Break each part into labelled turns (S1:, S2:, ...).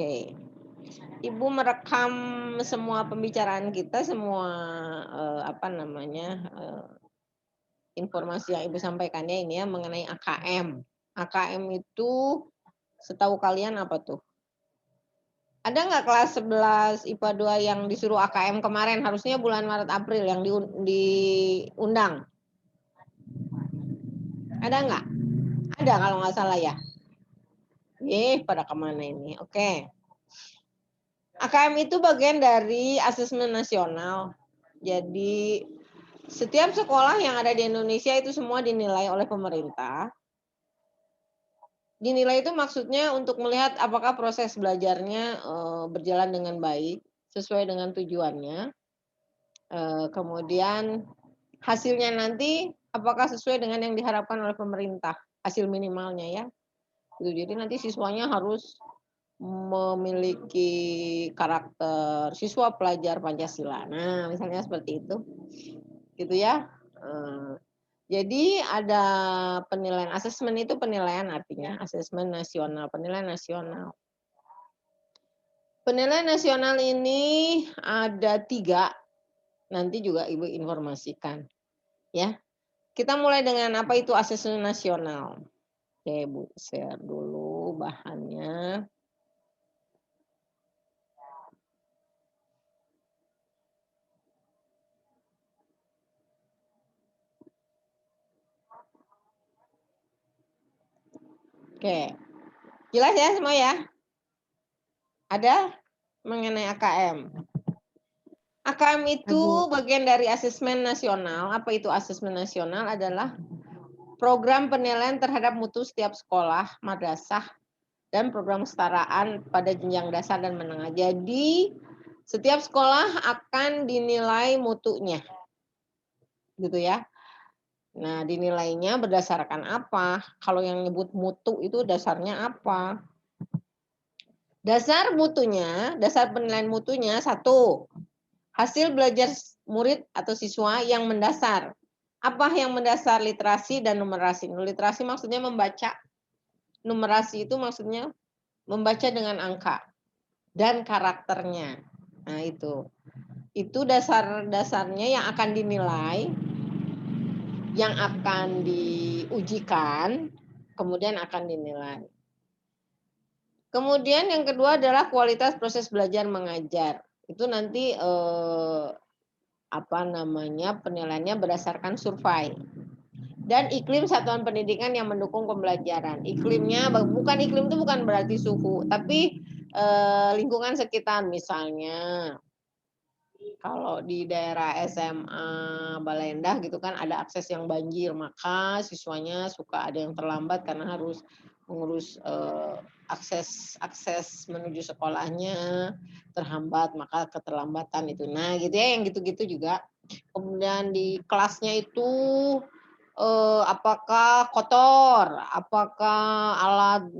S1: Oke. Ibu merekam semua pembicaraan kita, semua, apa namanya, informasi yang Ibu sampaikannya ini ya mengenai AKM. AKM itu setahu kalian apa tuh? Ada nggak kelas 11 IPA 2 yang disuruh AKM kemarin? Harusnya bulan Maret April yang diundang. Ada nggak? Ada kalau nggak salah ya? Pada kemana ini? Oke. AKM itu bagian dari asesmen nasional. Jadi setiap sekolah yang ada di Indonesia itu semua dinilai oleh pemerintah. Dinilai itu maksudnya untuk melihat apakah proses belajarnya, berjalan dengan baik, sesuai dengan tujuannya, kemudian hasilnya nanti apakah sesuai dengan yang diharapkan oleh pemerintah, hasil minimalnya ya. Gitu, jadi nanti siswanya harus memiliki karakter siswa pelajar Pancasila. Nah, misalnya seperti itu, gitu ya. Jadi ada penilaian asesmen itu penilaian artinya asesmen nasional, penilaian nasional. Penilaian nasional ini ada 3, nanti juga Ibu informasikan ya. Kita mulai dengan apa itu asesmen nasional. Oke Bu, share dulu bahannya. Oke, jelas ya semua ya? Ada mengenai AKM. AKM itu bagian dari asesmen nasional. Apa itu asesmen nasional? Adalah program penilaian terhadap mutu setiap sekolah, madrasah, dan program kesetaraan pada jenjang dasar dan menengah. Jadi setiap sekolah akan dinilai mutunya, gitu ya. Nah, dinilainya berdasarkan apa? Kalau yang nyebut mutu itu dasarnya apa? Dasar mutunya, dasar penilaian mutunya 1, hasil belajar murid atau siswa yang mendasar. Apa yang mendasar? Literasi dan numerasi. Literasi maksudnya membaca. Numerasi itu maksudnya membaca dengan angka dan karakternya. Nah, itu. Itu dasar-dasarnya yang akan dinilai, yang akan diujikan, kemudian akan dinilai. Kemudian yang kedua adalah kualitas proses belajar mengajar. Itu nanti penilaiannya berdasarkan survei. Dan iklim satuan pendidikan yang mendukung pembelajaran. Iklimnya iklim itu bukan berarti suhu, tapi lingkungan sekitar, misalnya kalau di daerah SMA Bale Endah gitu kan ada akses yang banjir, maka siswanya suka ada yang terlambat karena harus mengurus akses menuju sekolahnya terhambat, maka keterlambatan itu. Nah, gitu ya, yang gitu-gitu juga. Kemudian di kelasnya itu apakah kotor, apakah alat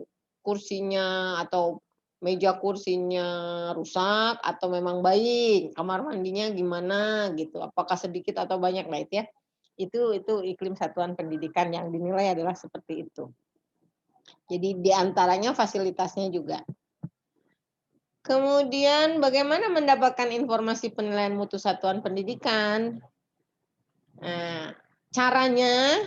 S1: kursinya atau meja kursinya rusak atau memang baik, kamar mandinya gimana gitu, apakah sedikit atau banyak, nah itu ya. Itu iklim satuan pendidikan yang dinilai adalah seperti itu. Jadi di antaranya fasilitasnya juga. Kemudian bagaimana mendapatkan informasi penilaian mutu satuan pendidikan? Nah, caranya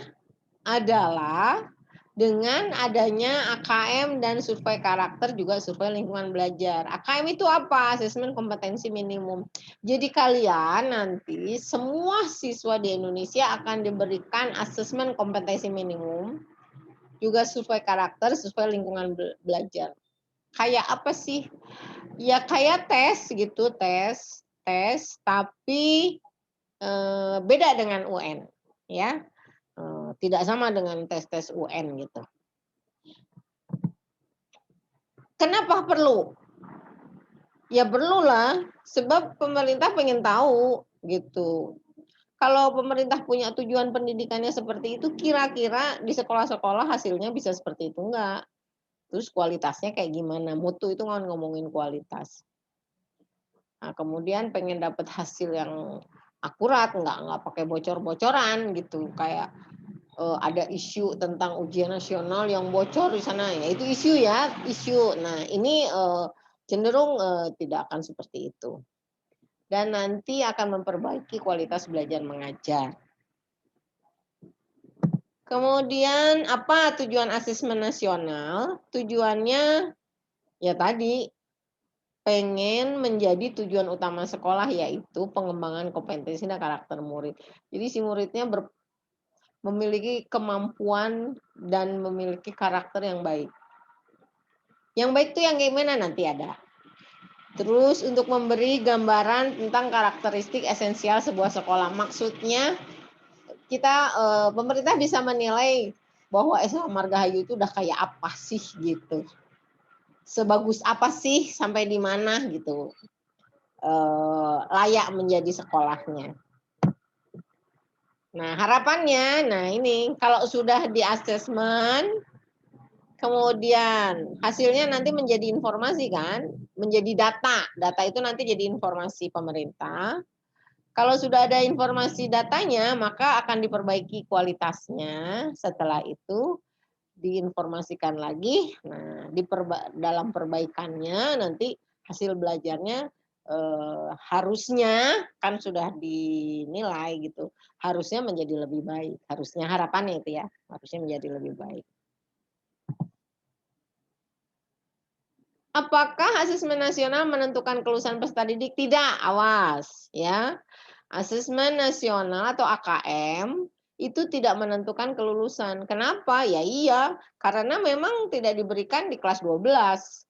S1: adalah dengan adanya AKM dan survei karakter, juga survei lingkungan belajar. AKM itu apa? Asesmen kompetensi minimum. Jadi kalian nanti semua siswa di Indonesia akan diberikan asesmen kompetensi minimum, juga survei karakter, survei lingkungan belajar. Kayak apa sih? Ya kayak tes gitu, tes, tapi beda dengan UN, ya. Tidak sama dengan tes-tes UN gitu. Kenapa perlu? Ya perlulah, sebab pemerintah pengen tahu gitu. Kalau pemerintah punya tujuan pendidikannya seperti itu, kira-kira di sekolah-sekolah hasilnya bisa seperti itu enggak? Terus kualitasnya kayak gimana? Mutu itu kan ngomongin kualitas. Nah, kemudian pengen dapat hasil yang akurat, nggak pakai bocor-bocoran gitu, kayak ada isu tentang ujian nasional yang bocor di sana, ya itu isu ya, isu. Nah ini cenderung tidak akan seperti itu. Dan nanti akan memperbaiki kualitas belajar mengajar. Kemudian apa tujuan asesmen nasional? Tujuannya ya tadi pengen menjadi tujuan utama sekolah, yaitu pengembangan kompetensi dan karakter murid. Jadi si muridnya memiliki kemampuan dan memiliki karakter yang baik. Yang baik itu yang gimana nanti ada. Terus untuk memberi gambaran tentang karakteristik esensial sebuah sekolah. Maksudnya kita pemerintah bisa menilai bahwa SMA Margahayu itu udah kayak apa sih gitu. Sebagus apa sih sampai di mana gitu. Layak menjadi sekolahnya. Nah, harapannya, nah ini kalau sudah di asesmen, kemudian hasilnya nanti menjadi informasi kan, menjadi data. Data itu nanti jadi informasi pemerintah. Kalau sudah ada informasi datanya, maka akan diperbaiki kualitasnya. Setelah itu diinformasikan lagi. Nah, dalam perbaikannya nanti hasil belajarnya harusnya kan sudah dinilai gitu. Harusnya menjadi lebih baik. Harusnya harapannya itu ya, harusnya menjadi lebih baik. Apakah asesmen nasional menentukan kelulusan peserta didik? Tidak, awas ya. Asesmen nasional atau AKM itu tidak menentukan kelulusan. Kenapa? Ya iya, karena memang tidak diberikan di kelas 12.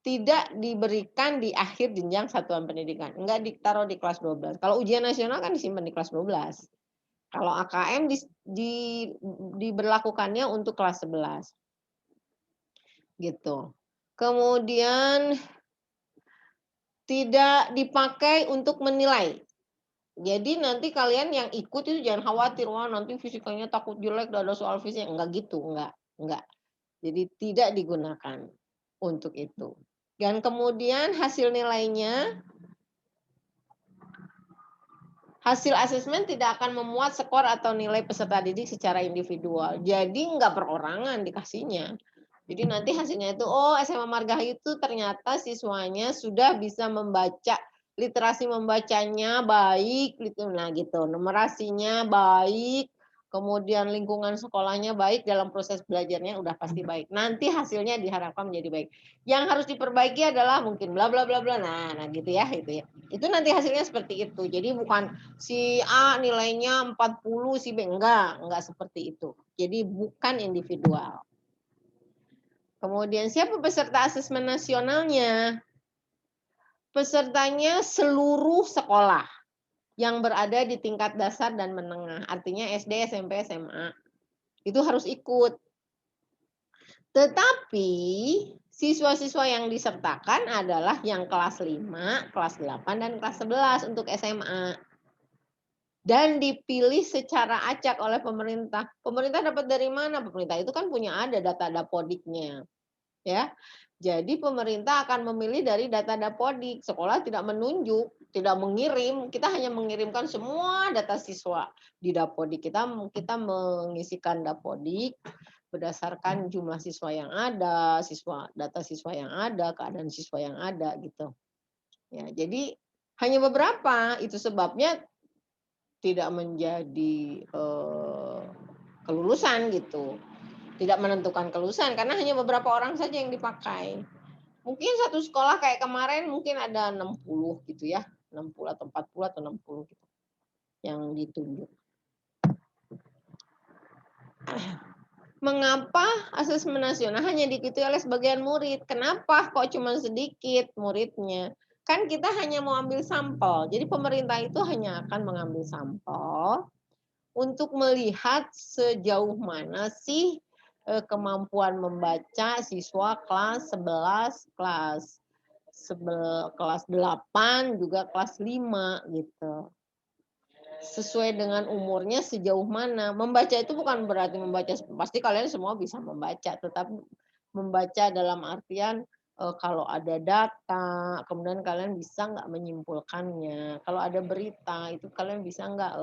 S1: Tidak diberikan di akhir jenjang satuan pendidikan. Enggak ditaruh di kelas 12. Kalau ujian nasional kan disimpan di kelas 12. Kalau AKM diberlakukannya untuk kelas 11. Gitu. Kemudian tidak dipakai untuk menilai. Jadi nanti kalian yang ikut itu jangan khawatir, wah nanti fisikanya takut jelek, ada soal fisik. Enggak gitu, enggak. Jadi tidak digunakan untuk itu. Dan kemudian hasil nilainya, hasil asesmen tidak akan memuat skor atau nilai peserta didik secara individual. Jadi enggak perorangan dikasihnya. Jadi nanti hasilnya itu, oh SMA Margahayu itu ternyata siswanya sudah bisa membaca, literasi membacanya baik, gitu. Nah gitu, numerasinya baik, kemudian lingkungan sekolahnya baik, dalam proses belajarnya udah pasti baik. Nanti hasilnya diharapkan menjadi baik. Yang harus diperbaiki adalah mungkin bla bla bla bla. Nah gitu ya, itu ya. Itu nanti hasilnya seperti itu. Jadi bukan si A nilainya 40, si B enggak seperti itu. Jadi bukan individual. Kemudian siapa peserta asesmen nasionalnya? Pesertanya seluruh sekolah yang berada di tingkat dasar dan menengah. Artinya SD, SMP, SMA. Itu harus ikut. Tetapi siswa-siswa yang disertakan adalah yang kelas 5, kelas 8, dan kelas 11 untuk SMA. Dan dipilih secara acak oleh pemerintah. Pemerintah dapat dari mana? Pemerintah itu kan punya ada data Dapodiknya. Ya. Jadi pemerintah akan memilih dari data Dapodik. Sekolah tidak menunjuk, tidak mengirim, kita hanya mengirimkan semua data siswa di Dapodik. Kita mengisikan Dapodik berdasarkan jumlah siswa yang ada, data siswa yang ada, keadaan siswa yang ada gitu. Ya, jadi hanya beberapa, itu sebabnya tidak menjadi kelulusan gitu. Tidak menentukan kelulusan karena hanya beberapa orang saja yang dipakai. Mungkin satu sekolah kayak kemarin mungkin ada 60 gitu ya. 60 atau 40 atau 60 gitu yang ditunjuk. Mengapa asesmen nasional hanya diikuti oleh sebagian murid? Kenapa kok cuma sedikit muridnya? Kan kita hanya mau ambil sampel. Jadi pemerintah itu hanya akan mengambil sampel untuk melihat sejauh mana sih kemampuan membaca siswa kelas 11, kelas 8, juga kelas 5 gitu. Sesuai dengan umurnya sejauh mana. Membaca itu bukan berarti membaca, pasti kalian semua bisa membaca, tetapi membaca dalam artian kalau ada data, kemudian kalian bisa nggak menyimpulkannya. Kalau ada berita, itu kalian bisa nggak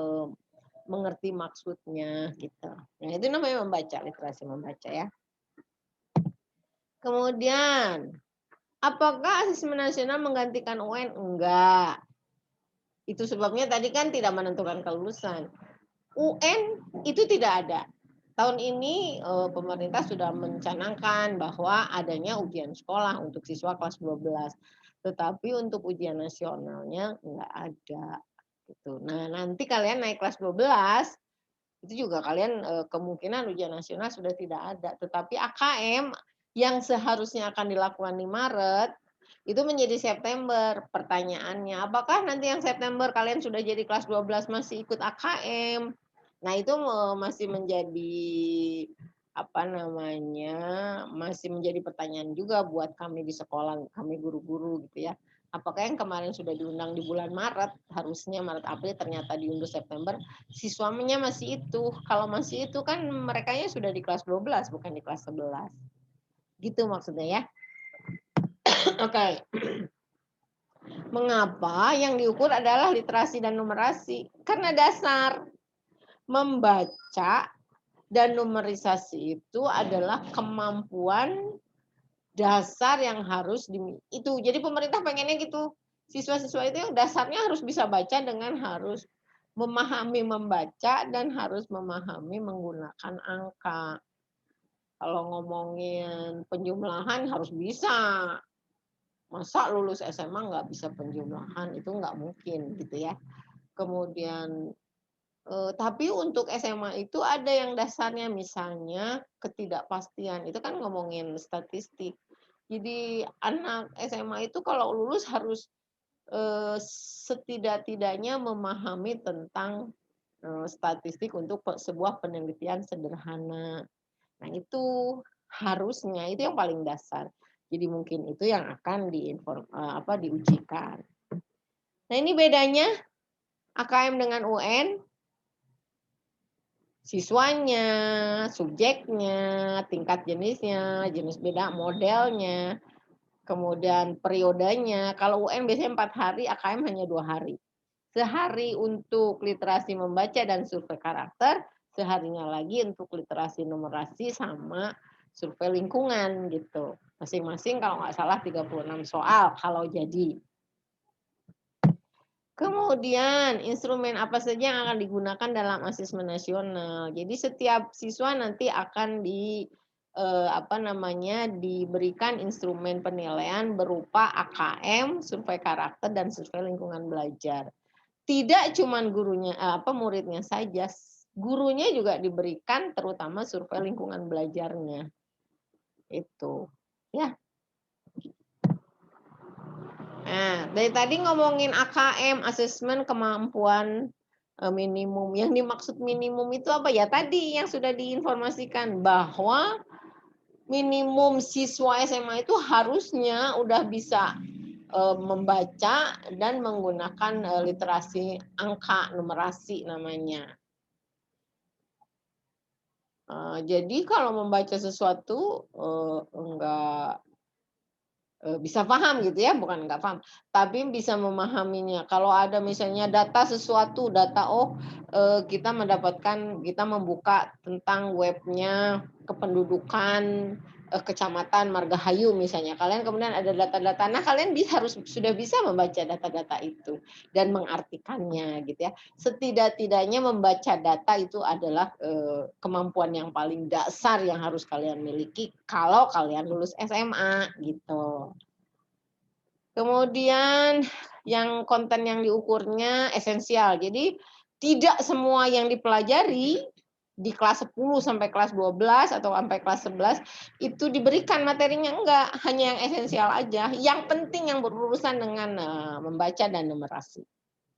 S1: mengerti maksudnya gitu. Nah, itu namanya membaca, literasi membaca ya. Kemudian Apakah asesmen nasional menggantikan UN? Enggak. Itu sebabnya tadi kan tidak menentukan kelulusan. UN itu tidak ada. Tahun ini pemerintah sudah mencanangkan bahwa adanya ujian sekolah untuk siswa kelas 12. Tetapi untuk ujian nasionalnya enggak ada. Gitu. Nah, nanti kalian naik kelas 12, itu juga kalian kemungkinan ujian nasional sudah tidak ada. Tetapi AKM yang seharusnya akan dilakukan di Maret, itu menjadi September. Pertanyaannya, apakah nanti yang September kalian sudah jadi kelas 12 masih ikut AKM? Nah, itu masih menjadi apa namanya, masih menjadi pertanyaan juga buat kami di sekolah, kami guru-guru gitu ya. Apakah yang kemarin sudah diundang di bulan Maret, harusnya Maret April ternyata diundur September, siswanya masih itu. Kalau masih itu kan merekanya sudah di kelas 12 bukan di kelas 11. Gitu maksudnya ya. Oke. Mengapa yang diukur adalah literasi dan numerasi? Karena dasar membaca dan numerisasi itu adalah kemampuan dasar yang harus itu. Jadi pemerintah pengennya gitu. Siswa-siswa itu yang dasarnya harus bisa baca dengan harus memahami membaca dan harus memahami menggunakan angka. Kalau ngomongin penjumlahan harus bisa. Masa lulus SMA nggak bisa penjumlahan, itu nggak mungkin gitu ya. Kemudian tapi untuk SMA itu ada yang dasarnya, misalnya ketidakpastian, itu kan ngomongin statistik. Jadi anak SMA itu kalau lulus harus setidak-tidaknya memahami tentang statistik untuk sebuah penelitian sederhana. Nah itu harusnya, itu yang paling dasar. Jadi mungkin itu yang akan diujikan. Nah ini bedanya AKM dengan UN. Siswanya, subjeknya, tingkat jenisnya, jenis beda modelnya, kemudian periodenya. Kalau UN biasanya 4 hari, AKM hanya 2 hari. Sehari untuk literasi membaca dan survei karakter, seharinya lagi untuk literasi numerasi sama survei lingkungan gitu. Masing-masing kalau nggak salah 36 soal kalau jadi. Kemudian instrumen apa saja yang akan digunakan dalam asesmen nasional. Jadi setiap siswa nanti akan diberikan instrumen penilaian berupa AKM, survei karakter dan survei lingkungan belajar. Tidak cuma muridnya saja, gurunya juga diberikan terutama survei lingkungan belajarnya. Itu. Ya. Nah, dari tadi ngomongin AKM, asesmen kemampuan minimum. Yang dimaksud minimum itu apa ya? Tadi yang sudah diinformasikan bahwa minimum siswa SMA itu harusnya udah bisa membaca dan menggunakan literasi angka, numerasi namanya. Jadi kalau membaca sesuatu enggak bisa paham gitu ya, bukan nggak paham, tapi bisa memahaminya. Kalau ada misalnya data sesuatu, kita membuka tentang webnya kependudukan kecamatan Margahayu misalnya. Kalian kemudian ada data-data, nah kalian sudah bisa membaca data-data itu dan mengartikannya gitu ya. Setidak-tidaknya membaca data itu adalah kemampuan yang paling dasar yang harus kalian miliki kalau kalian lulus SMA gitu. Kemudian yang konten yang diukurnya esensial. Jadi tidak semua yang dipelajari di kelas 10 sampai kelas 12 atau sampai kelas 11 itu diberikan materinya, enggak, hanya yang esensial aja. Yang penting yang berurusan dengan membaca dan numerasi.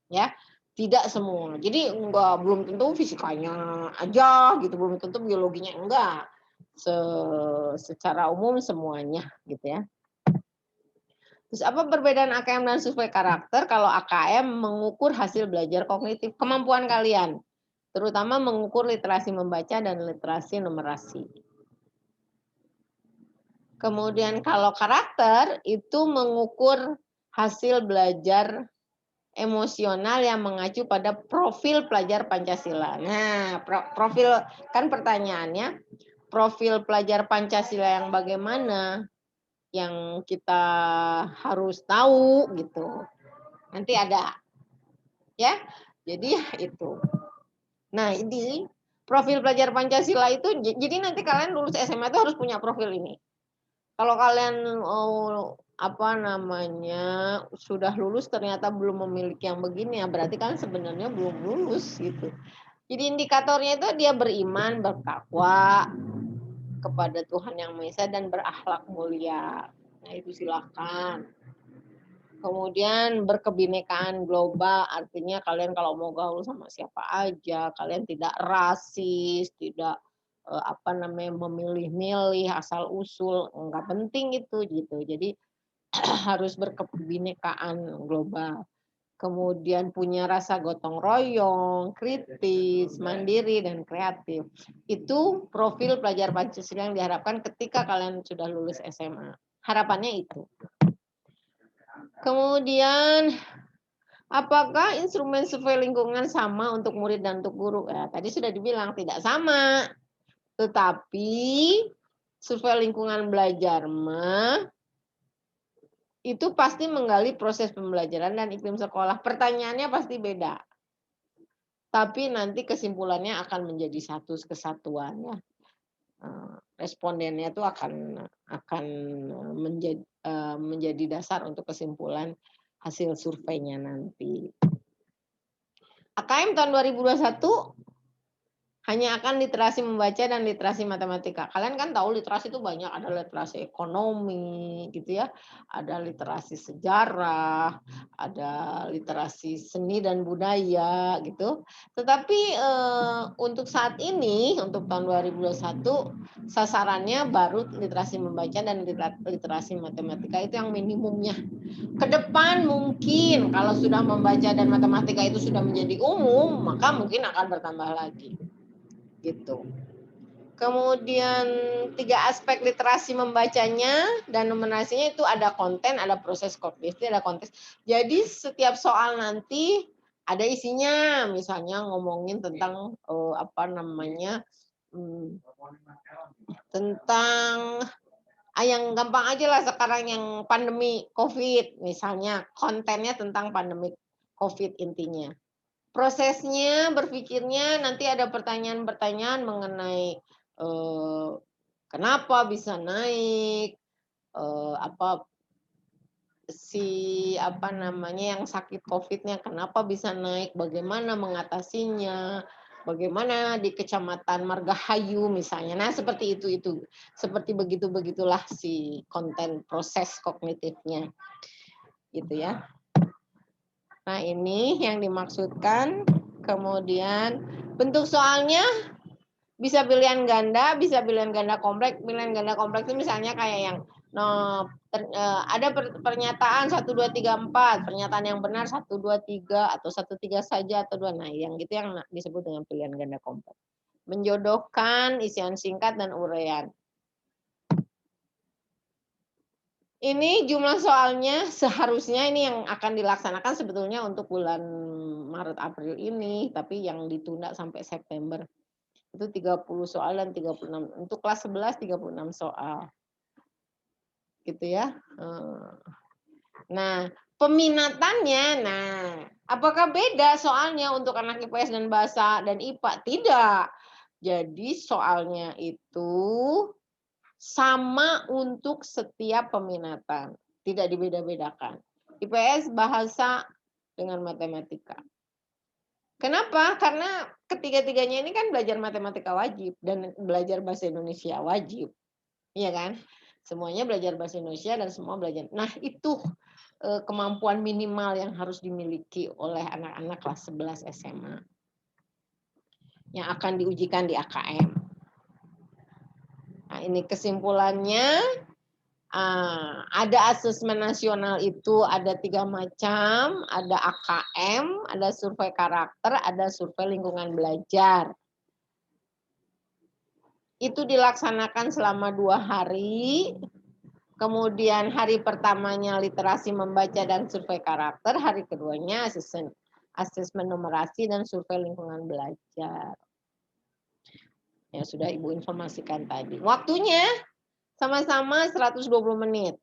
S1: Ya. Tidak semua. Jadi belum tentu fisikanya aja gitu, belum tentu biologinya, enggak. Secara umum semuanya gitu ya. Terus apa perbedaan AKM dan survei karakter? Kalau AKM mengukur hasil belajar kognitif, kemampuan kalian, terutama mengukur literasi membaca dan literasi numerasi. Kemudian kalau karakter itu mengukur hasil belajar emosional yang mengacu pada profil pelajar Pancasila. Nah, profil kan pertanyaannya, profil pelajar Pancasila yang bagaimana? yang kita harus tahu gitu. Nanti ada ya. Jadi itu. Nah, ini profil pelajar Pancasila itu jadi nanti kalian lulus SMA itu harus punya profil ini. Kalau kalian sudah lulus ternyata belum memiliki yang begini ya berarti kan sebenarnya belum lulus gitu. Jadi indikatornya itu dia beriman, bertakwa kepada Tuhan Yang Maha Esa dan berakhlak mulia. Nah, itu silakan. Kemudian berkebinekaan global, artinya kalian kalau mau gaul sama siapa aja, kalian tidak rasis, tidak memilih-milih asal usul, enggak penting itu gitu. Jadi harus berkebinekaan global. Kemudian punya rasa gotong royong, kritis, mandiri, dan kreatif. Itu profil pelajar Pancasila yang diharapkan ketika kalian sudah lulus SMA. Harapannya itu. Kemudian, apakah instrumen survei lingkungan sama untuk murid dan untuk guru? Ya, tadi sudah dibilang tidak sama. Tetapi survei lingkungan belajar itu pasti menggali proses pembelajaran dan iklim sekolah. Pertanyaannya pasti beda. Tapi nanti kesimpulannya akan menjadi satu kesatuan ya. Respondennya itu akan menjadi dasar untuk kesimpulan hasil surveinya nanti. AKM tahun 2021 hanya akan literasi membaca dan literasi matematika. Kalian kan tahu literasi itu banyak, ada literasi ekonomi gitu ya, ada literasi sejarah, ada literasi seni dan budaya gitu. Tetapi untuk saat ini, untuk tahun 2021, sasarannya baru literasi membaca dan literasi matematika itu yang minimumnya. Ke depan mungkin kalau sudah membaca dan matematika itu sudah menjadi umum, maka mungkin akan bertambah lagi. Gitu. Kemudian 3 aspek literasi membacanya dan numerasinya itu ada konten, ada proses kognitif, ada konteks. Jadi setiap soal nanti ada isinya, misalnya ngomongin tentang tentang yang gampang aja lah sekarang yang pandemi COVID misalnya, kontennya tentang pandemi COVID intinya. Prosesnya, berpikirnya nanti ada pertanyaan-pertanyaan mengenai kenapa bisa naik, yang sakit COVID-nya kenapa bisa naik, bagaimana mengatasinya, bagaimana di Kecamatan Margahayu misalnya. Nah, seperti itu. Seperti begitulah si konten proses kognitifnya. Gitu ya. Nah, ini yang dimaksudkan. Kemudian bentuk soalnya bisa pilihan ganda, bisa pilihan ganda kompleks. Pilihan ganda kompleks itu misalnya kayak yang ada pernyataan 1, 2, 3, 4. Pernyataan yang benar 1, 2, 3 atau 1, 3 saja atau 2. Nah, yang gitu yang disebut dengan pilihan ganda kompleks. Menjodohkan isian singkat dan uraian. Ini jumlah soalnya seharusnya ini yang akan dilaksanakan sebetulnya untuk bulan Maret April ini, tapi yang ditunda sampai September. Itu 30 soal dan 36. Untuk kelas 11 36 soal. Gitu ya. Nah, peminatannya, apakah beda soalnya untuk anak IPS dan bahasa dan IPA? Tidak. Jadi soalnya itu sama untuk setiap peminatan, tidak dibeda-bedakan. IPS bahasa dengan matematika. Kenapa? Karena ketiga-tiganya ini kan belajar matematika wajib dan belajar bahasa Indonesia wajib. Iya kan? Semuanya belajar bahasa Indonesia dan semua belajar. Nah, itu kemampuan minimal yang harus dimiliki oleh anak-anak kelas 11 SMA. Yang akan diujikan di AKM. Nah, ini kesimpulannya. Ada asesmen nasional itu ada 3 macam, ada AKM, ada survei karakter, ada survei lingkungan belajar. Itu dilaksanakan selama 2 hari, kemudian hari pertamanya literasi membaca dan survei karakter, hari keduanya asesmen numerasi dan survei lingkungan belajar. Ya sudah Ibu informasikan tadi. Waktunya Sama-sama 120 menit.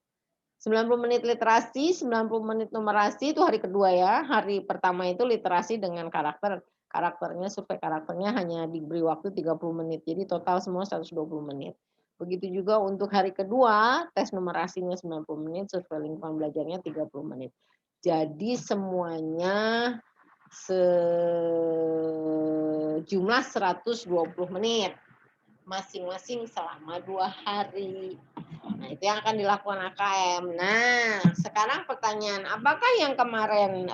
S1: 90 menit literasi, 90 menit numerasi itu hari kedua ya. Hari pertama itu literasi dengan karakternya, survei karakternya hanya diberi waktu 30 menit. Jadi total semua 120 menit. Begitu juga untuk hari kedua, tes numerasinya 90 menit, survei lingkungan belajarnya 30 menit. Jadi semuanya sejumlah 120 menit. Masing-masing selama 2 hari. Nah, itu yang akan dilakukan AKM. Nah, sekarang pertanyaan, apakah yang kemarin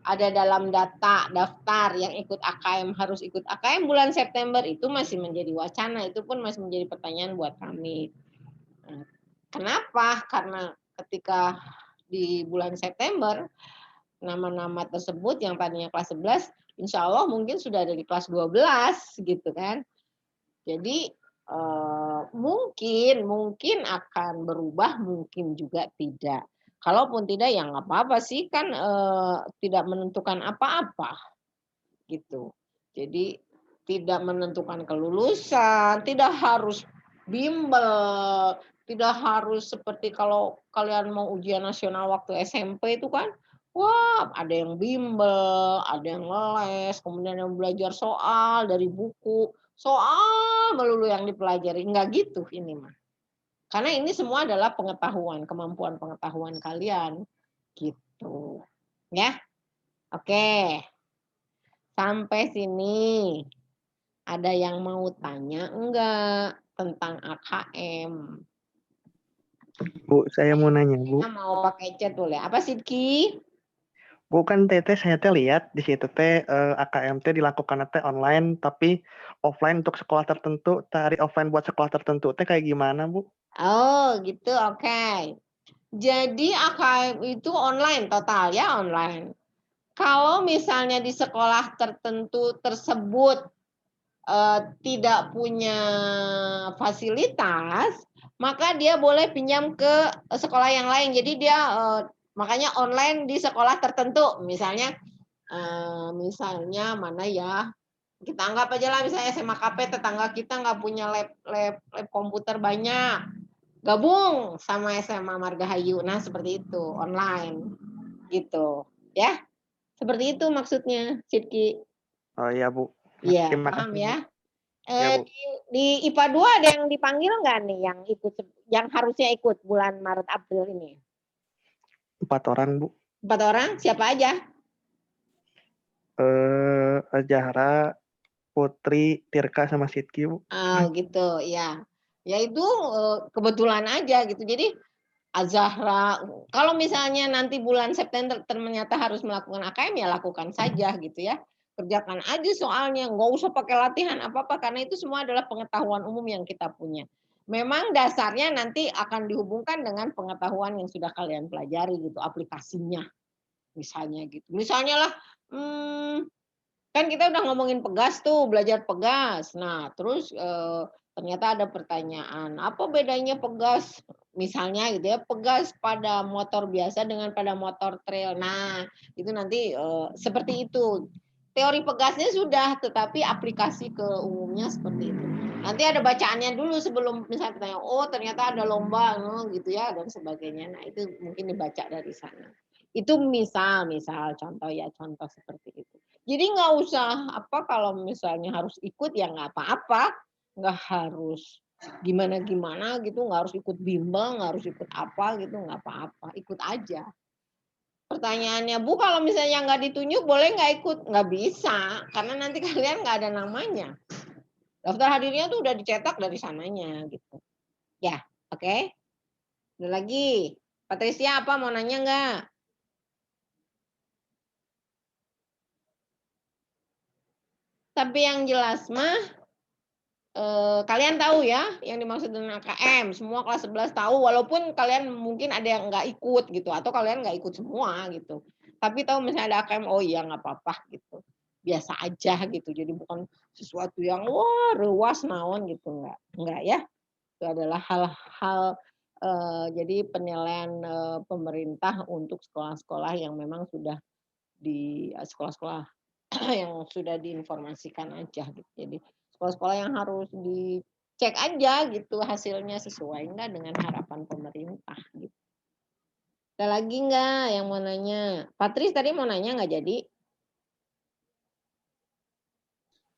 S1: ada dalam daftar yang ikut AKM harus ikut AKM bulan September itu masih menjadi wacana, itu pun masih menjadi pertanyaan buat kami. Nah, kenapa? Karena ketika di bulan September nama-nama tersebut yang tadinya kelas 11, insya Allah mungkin sudah ada di kelas 12 gitu kan. Jadi mungkin akan berubah, mungkin juga tidak. Kalaupun tidak ya nggak apa-apa sih kan tidak menentukan apa-apa gitu. Jadi tidak menentukan kelulusan, tidak harus bimbel, tidak harus seperti kalau kalian mau ujian nasional waktu SMP itu kan, wah ada yang bimbel, ada yang les, kemudian yang belajar soal dari buku, soal melulu yang dipelajari, enggak gitu ini mah. Karena ini semua adalah pengetahuan, kemampuan pengetahuan kalian gitu. Ya. Oke. Sampai sini. Ada yang mau tanya enggak tentang AKM?
S2: Bu, saya mau nanya, Bu.
S1: Kita mau pakai chat boleh. Apa sih, Ki?
S2: Bu, kan teteh saya teh lihat di situ teh AKM teh dilakukan teh online, tapi offline untuk sekolah tertentu, tari offline buat sekolah tertentu teh kayak gimana, Bu?
S1: Oh, gitu. Oke. Jadi AKM itu online total ya, online. Kalau misalnya di sekolah tertentu tersebut tidak punya fasilitas, maka dia boleh pinjam ke sekolah yang lain. Jadi dia makanya online di sekolah tertentu. Misalnya mana ya? Kita anggap aja lah misalnya SMA KP tetangga kita nggak punya lab komputer banyak. Gabung sama SMA Margahayu. Nah, seperti itu, online gitu. Ya. Seperti itu maksudnya, Sidki.
S2: Oh iya, Bu.
S1: Iya,
S2: Terima
S1: paham
S2: kasih, Bu.
S1: ya?
S2: Ya, Bu.
S1: Di IPA 2 ada yang dipanggil nggak nih yang harusnya ikut bulan Maret April ini?
S2: 4 orang, Bu.
S1: 4 orang, siapa aja?
S2: Zahra, Putri, Tirka, sama Sidki, Bu.
S1: Gitu, ya. Ya itu kebetulan aja gitu. Jadi Azahra, kalau misalnya nanti bulan September ternyata harus melakukan AKM ya lakukan saja gitu ya. Kerjakan aja soalnya, nggak usah pakai latihan apa-apa karena itu semua adalah pengetahuan umum yang kita punya. Memang dasarnya nanti akan dihubungkan dengan pengetahuan yang sudah kalian pelajari gitu, aplikasinya misalnya gitu. Misalnya lah, kan kita udah ngomongin pegas tuh, belajar pegas. Nah, terus ternyata ada pertanyaan, apa bedanya pegas? Misalnya gitu ya, pegas pada motor biasa dengan pada motor trail. Nah, itu nanti seperti itu. Teori pegasnya sudah, tetapi aplikasi ke umumnya seperti itu. Nanti ada bacaannya dulu sebelum misalnya tanya, oh ternyata ada lomba, gitu ya, dan sebagainya. Nah, itu mungkin dibaca dari sana. Itu misal contoh ya, contoh seperti itu. Jadi nggak usah apa kalau misalnya harus ikut ya nggak apa-apa, nggak harus gimana-gimana gitu, nggak harus ikut bimbel, nggak harus ikut apa gitu, nggak apa-apa, ikut aja. Pertanyaannya, Bu, kalau misalnya nggak ditunjuk boleh nggak ikut? Nggak bisa, karena nanti kalian nggak ada namanya. Daftar hadirnya tuh udah dicetak dari sananya gitu. Ya, oke. Ada lagi. Patricia apa mau nanya nggak? Tapi yang jelas mah kalian tahu ya yang dimaksud dengan AKM, semua kelas 11 tahu walaupun kalian mungkin ada yang nggak ikut gitu atau kalian nggak ikut semua gitu. Tapi tahu misalnya ada AKM, oh iya nggak apa-apa gitu. Biasa aja gitu. Jadi bukan sesuatu yang wah ruas naon gitu enggak ya. Itu adalah hal-hal jadi penilaian pemerintah untuk sekolah-sekolah yang memang sudah di sekolah-sekolah yang sudah diinformasikan aja gitu. Jadi sekolah-sekolah yang harus cek aja gitu hasilnya sesuai nggak dengan harapan pemerintah gitu. Ada lagi nggak yang mau nanya? Patris tadi mau nanya nggak jadi?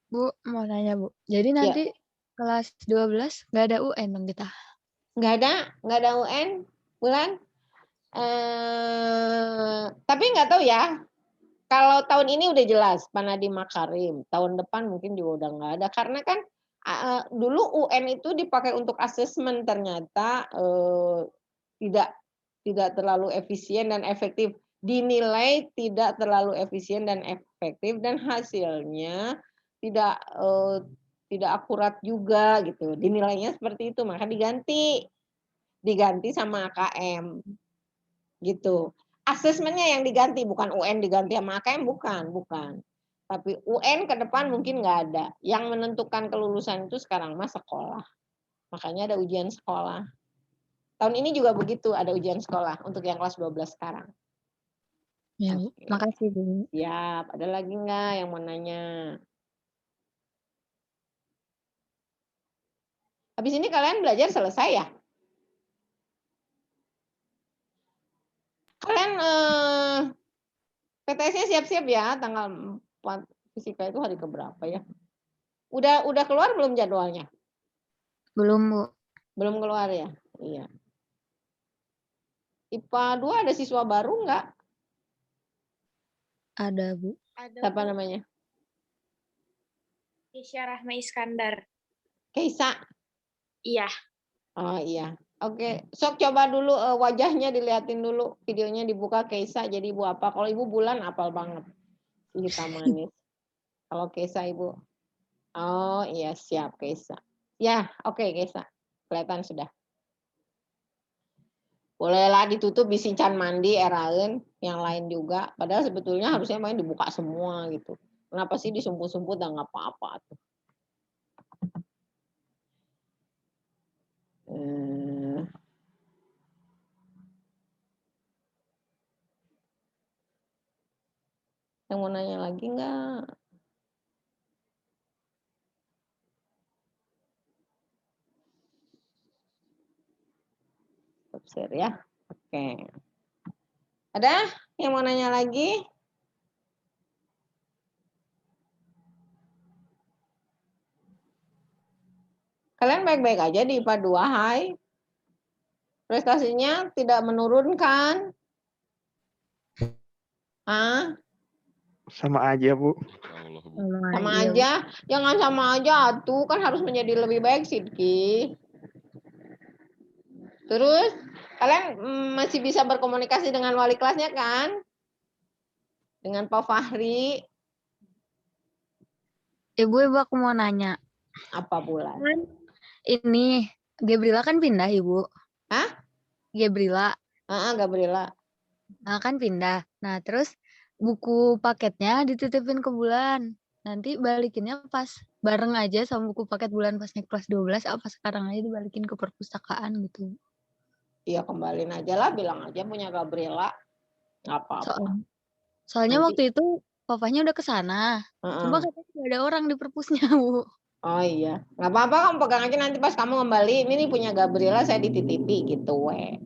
S3: Bu, mau nanya Bu. Jadi
S1: Ya,
S3: nanti kelas 12 nggak ada UN dong kita?
S1: nggak ada UN bulan. Tapi nggak tahu ya. Kalau tahun ini udah jelas Pak Nadiem Makarim. Tahun depan mungkin juga udah nggak ada karena kan dulu UN itu dipakai untuk asesmen ternyata tidak terlalu efisien dan efektif. Dinilai tidak terlalu efisien dan efektif dan hasilnya tidak tidak akurat juga gitu. Dinilainya seperti itu, maka diganti sama AKM gitu. Asesmennya yang diganti, bukan UN diganti sama AKM, bukan. Tapi UN ke depan mungkin nggak ada. Yang menentukan kelulusan itu sekarang mah sekolah. Makanya ada ujian sekolah. Tahun ini juga begitu, ada ujian sekolah untuk yang kelas 12 sekarang.
S3: Ya, Bu.
S1: Oke.
S3: Makasih, Bu.
S1: Siap. Ada lagi nggak yang mau nanya? Habis ini kalian belajar selesai ya? Kalian PTS-nya siap-siap ya, tanggal 4 fisika itu hari keberapa ya? Udah keluar belum jadwalnya?
S3: Belum, Bu.
S1: Belum keluar ya? Iya. IPA 2 ada siswa baru nggak?
S3: Ada, Bu.
S4: Ada
S1: Siapa
S4: Bu.
S1: namanya?
S4: Isya Rahma Iskandar.
S1: Keisa.
S4: Iya.
S1: Oh iya. Oke, sok coba dulu wajahnya dilihatin dulu, videonya dibuka Keisa jadi ibu apa? Kalau ibu Bulan apal banget. Si hitam manis. Kalau Keisa ibu. Oh iya siap Keisa. Ya, oke Keisa. Kelihatan sudah. Bolehlah ditutup bisi can mandi eraeun yang lain juga. Padahal sebetulnya harusnya main dibuka semua gitu. Kenapa sih disumput-sumput dan nggak apa-apa tuh. Yang mau nanya lagi nggak? Stop share ya. Oke. Ada yang mau nanya lagi? Kalian baik-baik aja di IPA 2, hai. Prestasinya tidak menurunkan. Ah,
S2: Sama aja, Bu.
S1: sama
S3: Iya, Bu.
S1: aja. Jangan sama aja tuh, kan harus menjadi lebih baik, Sidki. Terus kalian masih bisa berkomunikasi dengan wali kelasnya kan? Dengan Pak Fahri.
S3: Ibu, aku mau nanya.
S1: Apa Bulan?
S3: Kan ini Gabriela kan pindah, Ibu.
S1: Hah?
S3: Gabriela.
S1: Gabriela.
S3: Nah, kan pindah. Nah, terus buku paketnya dititipin ke Bulan. Nanti balikinnya pas bareng aja sama buku paket Bulan pas naik kelas 12, apa sekarang aja dibalikin ke perpustakaan gitu.
S1: Iya kembaliin aja lah, bilang aja punya Gabriela. Nggak apa-apa.
S3: Soalnya
S1: Nanti.
S3: waktu itu papanya udah ke sana. Cuma katanya nggak ada orang di perpusnya, Bu.
S1: Oh iya, nggak apa-apa kamu pegang aja nanti pas kamu kembali. Ini nih punya Gabriela saya dititipi gitu we.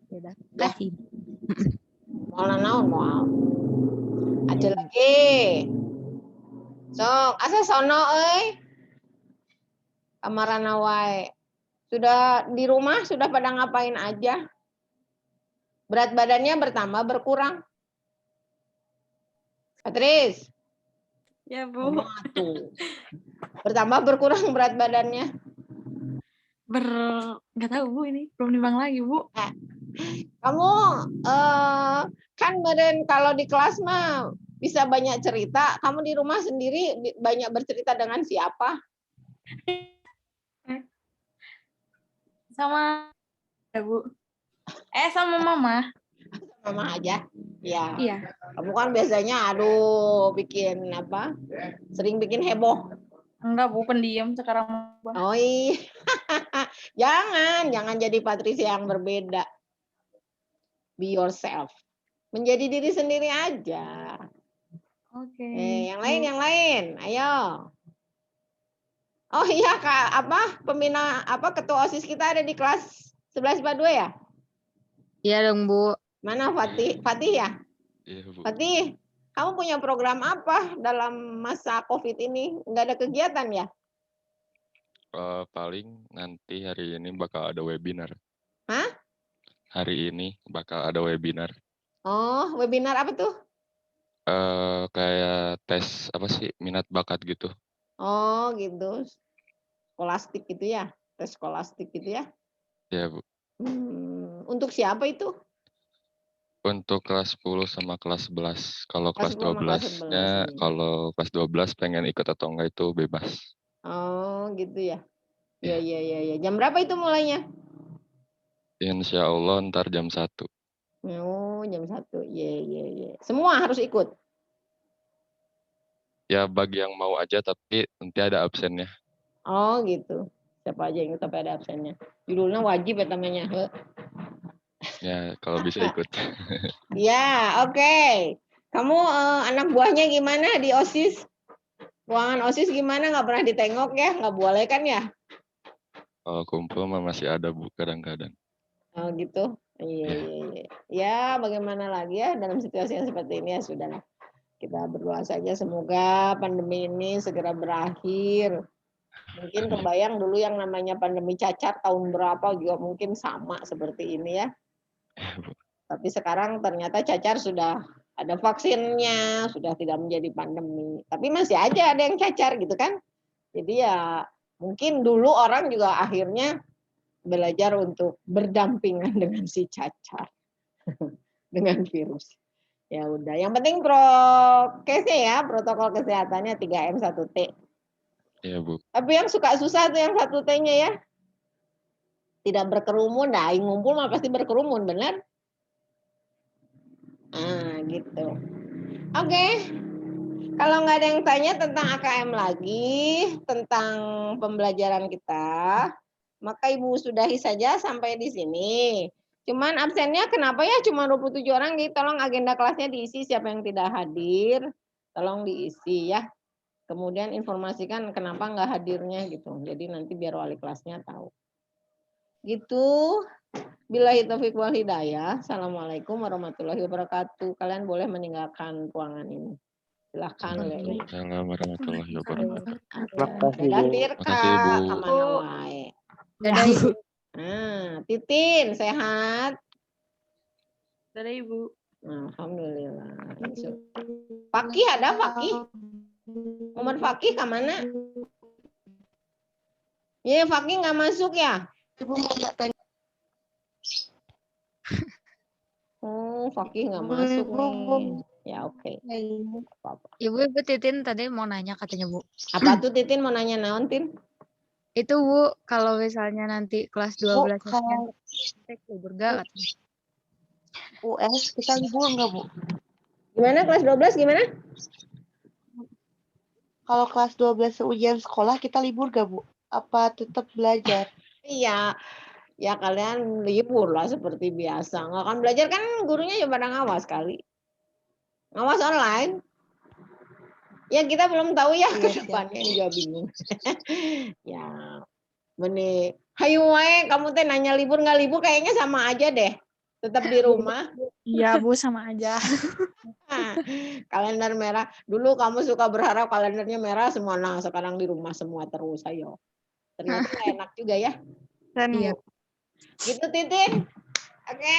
S3: Udah,
S1: Ya.
S3: kasih.
S1: Mau naon mau. Aja lagi. Sok, asa sono euy. Kamarana wae. Sudah di rumah sudah pada ngapain aja? Berat badannya bertambah berkurang? Patris.
S4: Ya, Bu.
S1: Tuh. Bertambah berkurang berat badannya?
S4: Nggak tahu Bu ini, belum nimbang lagi Bu.
S1: Kamu kan meren kalau di kelas mah bisa banyak cerita. Kamu di rumah sendiri banyak bercerita dengan siapa?
S4: Sama ya Bu. Sama Mama.
S1: Mama aja. Ya.
S4: Iya.
S1: Kamu kan biasanya aduh bikin apa? Sering bikin heboh.
S4: Enggak Bu, pendiam sekarang.
S1: Oh iya. jangan jadi Patricia yang berbeda. Be yourself. Menjadi diri sendiri aja.
S4: Oke.
S1: Yang lain. Ayo. Oh iya Kak, ketua OSIS kita ada di kelas 11 IPA 2 ya?
S3: Iya dong, Bu.
S1: Mana Fatih? Fatih ya?
S5: Iya, Bu.
S1: Fatih, kamu punya program apa dalam masa COVID ini? Nggak ada kegiatan ya?
S5: Paling nanti hari ini bakal ada webinar.
S1: Hah?
S5: Hari ini bakal ada webinar.
S1: Oh, webinar apa tuh?
S5: Kayak tes apa sih minat bakat gitu.
S1: Oh, gitu. Skolastik gitu ya? Tes skolastik gitu ya?
S5: Ya, Bu.
S1: Untuk siapa itu?
S5: Untuk kelas 10 sama kelas 11. Kalau
S1: Kelas
S5: kelas
S1: 10 sama kelas
S5: 12-nya,
S1: 11.
S5: kalau kelas 12 pengen ikut atau enggak itu bebas.
S1: Oh, gitu ya.
S5: Iya.
S1: Iya. Jam berapa itu mulainya?
S5: Insya Allah ntar jam 1.
S1: Oh, jam 1. Iya. Semua harus ikut.
S5: Ya bagi yang mau aja tapi nanti ada absennya.
S1: Oh, gitu. Siapa aja yang ikut tapi ada absennya. Judulnya wajib ya namanya.
S5: Ya kalau bisa ikut.
S1: Ya, oke. Kamu anak buahnya gimana di OSIS? Ruangan OSIS gimana? Nggak pernah ditengok ya? Nggak boleh kan ya?
S5: Kalau kumpul mah masih ada, Bu, kadang-kadang.
S1: Oh, gitu. Iya. Ya, bagaimana lagi ya dalam situasi yang seperti ini ya sudahlah. Kita berdoa saja semoga pandemi ini segera berakhir. Mungkin kebayang dulu yang namanya pandemi cacar tahun berapa juga mungkin sama seperti ini ya. Tapi sekarang ternyata cacar sudah ada vaksinnya, sudah tidak menjadi pandemi. Tapi masih aja ada yang cacar gitu kan. Jadi ya mungkin dulu orang juga akhirnya belajar untuk berdampingan dengan si cacar. Dengan virus. Ya udah, yang penting prokesnya ya, protokol kesehatannya 3M 1T.
S5: Iya, Bu.
S1: Tapi yang suka susah tuh yang 1T-nya ya. Tidak berkerumun, nah ngumpul mah pasti berkerumun, benar? Gitu. Oke. Kalau nggak ada yang tanya tentang AKM lagi, tentang pembelajaran kita, maka Ibu sudahi saja sampai di sini. Cuman absennya kenapa ya cuma 27 orang, jadi tolong agenda kelasnya diisi, siapa yang tidak hadir, tolong diisi ya. Kemudian informasikan kenapa nggak hadirnya gitu. Jadi nanti biar wali kelasnya tahu. Gitu. Billahi taufiq wal hidayah. Assalamualaikum warahmatullahi wabarakatuh. Kalian boleh meninggalkan ruangan ini. Silahkan.
S5: Waalaikumsalam warahmatullahi wabarakatuh.
S1: Dadah Tirka.
S5: Makasih, Ibu.
S1: Kemana wae.
S3: Dadah, Ibu.
S1: Titin sehat.
S4: Dadah Ibu.
S1: Alhamdulillah. Fakih ada Fakih? Muhammad Fakih ke mana? Iya, Fakih nggak masuk ya?
S6: Ibu mau tanya.
S1: Oh, Fakih nggak masuk nih. Ya oke. Apa-apa.
S3: Ibu Titin tadi mau nanya katanya, Bu.
S1: Apa tuh Titin mau nanya naon, Tin?
S3: Itu, Bu, kalau misalnya nanti kelas 12
S6: kalau
S3: libur gak?
S6: US kita libur nggak, Bu?
S1: Gimana kelas 12 gimana?
S6: Kalau kelas 12 ujian sekolah kita libur gak, Bu? Apa tetap belajar?
S1: Iya. Ya kalian libur lah seperti biasa. Nggak akan belajar kan gurunya ya pada ngawas kali. Ngawas online. Ya kita belum tahu ya ke depannya juga bingung. Ya. Benih. Hayu wae kamu teh nanya libur nggak libur kayaknya sama aja deh. Tetap di rumah.
S7: Iya Bu, sama aja.
S1: Kalender merah. Dulu kamu suka berharap kalendernya merah semua. Nah sekarang di rumah semua terus. Ayo. Ternyata nggak enak juga ya.
S7: Dan
S3: Iya.
S1: Gitu Titin. Oke.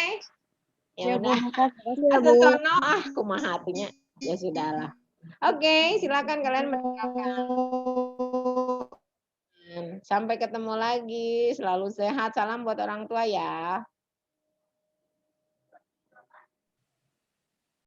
S1: Ya
S6: Bu,
S1: udah.
S6: makasih ya,
S1: Atau
S6: Bu.
S1: sono kumaha hatinya. Ya sudahlah. Oke, silakan kalian meninggalkan. Sampai ketemu lagi. Selalu sehat. Salam buat orang tua ya.